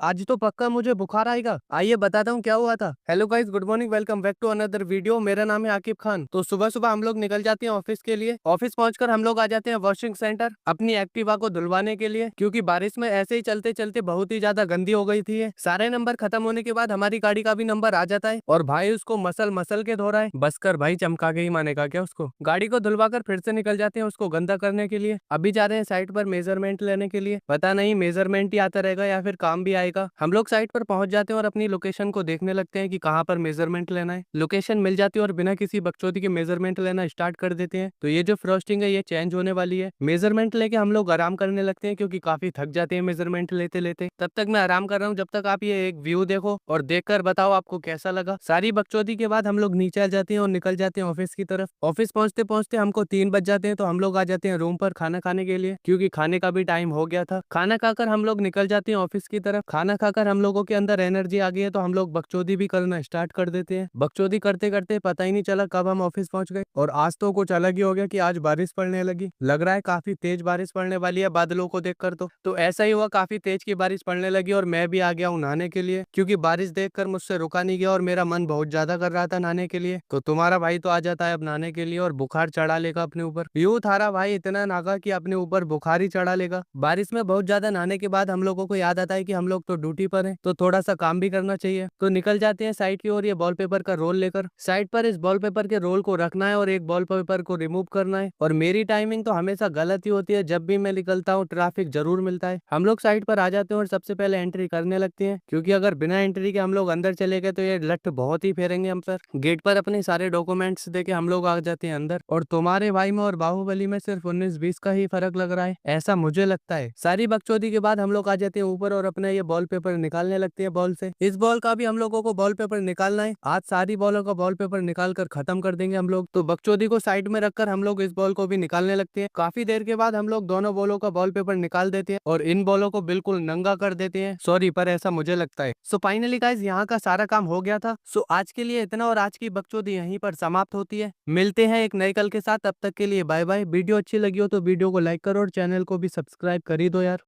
आज तो पक्का मुझे बुखार आएगा। आइए बताता हूँ क्या हुआ था। Hello guys, good morning, welcome back to another video. मेरा नाम है आकिब खान। तो सुबह सुबह हम लोग निकल जाते हैं ऑफिस के लिए। ऑफिस पहुंचकर हम लोग आ जाते हैं वॉशिंग सेंटर अपनी एक्टिवा को धुलवाने के लिए, क्योंकि बारिश में ऐसे ही चलते चलते बहुत ही ज्यादा गंदी हो गई थी। सारे नंबर खत्म होने के बाद हमारी गाड़ी का भी नंबर आ जाता है और भाई उसको मसल मसल के धो रहा है। बस कर भाई, चमका के ही मानेगा क्या उसको। गाड़ी को धुलवा कर फिर से निकल जाते हैं उसको गंदा करने के लिए। अभी जा रहे हैं साइट पर मेजरमेंट लेने के लिए। पता नहीं मेजरमेंट ही आता रहेगा या फिर काम भी आएगा। हम लोग साइट पर पहुंच जाते हैं और अपनी लोकेशन को देखने लगते हैं कि कहाँ पर मेजरमेंट लेना है। लोकेशन मिल जाती है और बिना किसी बकचोदी के मेजरमेंट लेना स्टार्ट कर देते हैं। तो ये जो फ्रोस्टिंग है ये चेंज होने वाली है। मेजरमेंट लेके हम लोग आराम करने लगते हैं, क्योंकि काफी थक जाते हैं मेजरमेंट लेते लेते। तब तक मैं आराम कर रहा हूँ, जब तक आप ये एक व्यू देखो और देखकर बताओ आपको कैसा लगा। सारी बकचोदी के बाद हम लोग नीचे आ जाते हैं और निकल जाते हैं ऑफिस की तरफ। ऑफिस पहुंचते पहुंचते हमको 3 बज जाते हैं, तो हम लोग आ जाते हैं रूम पर खाना खाने के लिए, क्योंकि खाने का भी टाइम हो गया था। खाना खाकर हम लोग निकल जाते हैं ऑफिस की तरफ। खाना खाकर हम लोगों के अंदर एनर्जी आ गई है, तो हम लोग बकचोदी भी करना स्टार्ट कर देते हैं। बकचोदी करते करते पता ही नहीं चला कब हम ऑफिस पहुंच गए। और आज तो कुछ अलग ही हो गया कि आज बारिश पड़ने लगी। लग रहा है काफी तेज बारिश पड़ने वाली है बादलों को देखकर। तो ऐसा ही हुआ, काफी तेज की बारिश पड़ने लगी और मैं भी आ गया हूँ नहाने के लिए, क्योंकि बारिश देखकर मुझसे रुका नहीं गया और मेरा मन बहुत ज्यादा कर रहा था नहाने के लिए। तो तुम्हारा भाई तो आ जाता है अब नहाने के लिए और बुखार चढ़ा लेगा अपने ऊपर। यूं थारा भाई इतना नागा कि अपने ऊपर बुखार ही चढ़ा लेगा। बारिश में बहुत ज्यादा नहाने के बाद हम लोगों को याद आता है कि हम लोग तो ड्यूटी पर हैं, तो थोड़ा सा काम भी करना चाहिए। तो निकल जाते हैं साइड की ओर ये वॉलपेपर का रोल लेकर। साइड पर इस वॉलपेपर के रोल को रखना है और एक वॉलपेपर को रिमूव करना है। और मेरी टाइमिंग तो हमेशा गलत ही होती है, जब भी मैं निकलता हूँ ट्रैफिक जरूर मिलता है। हम लोग साइड पर आ जाते हैं और सबसे पहले एंट्री करने लगते हैं, क्योंकि अगर बिना एंट्री के हम लोग अंदर चले गए तो ये लट बहुत ही फेरेंगे हम पर। गेट पर अपने सारे डॉक्यूमेंट्स देके हम लोग आ जाते हैं अंदर। और तुम्हारे भाई में और बाहुबली में सिर्फ 19-20 का ही फर्क लग रहा है, ऐसा मुझे लगता है। सारी बकचोदी के बाद हम लोग आ जाते हैं ऊपर और अपना ये बॉल पेपर निकालने लगते हैं बॉल से। इस बॉल का भी हम लोगों को बॉल पेपर निकालना है। आज सारी बॉलों का बॉल पेपर निकाल कर खत्म कर देंगे हम लोग। तो बकचोदी को साइड में रखकर हम लोग इस बॉल को भी निकालने लगते हैं। काफी देर के बाद हम लोग दोनों बॉलों का बॉल पेपर निकाल देते हैं और इन बॉलों को बिल्कुल नंगा कर देते हैं। सॉरी, पर ऐसा मुझे लगता है। सो फाइनली गाइस, यहाँ का सारा काम हो गया था। सो आज के लिए इतना और आज की बकचोदी यहीं पर समाप्त होती है। मिलते हैं एक नए कल के साथ, तब तक के लिए बाय बाय। वीडियो अच्छी लगी हो तो वीडियो को लाइक करो और चैनल को भी सब्सक्राइब कर ही दो यार।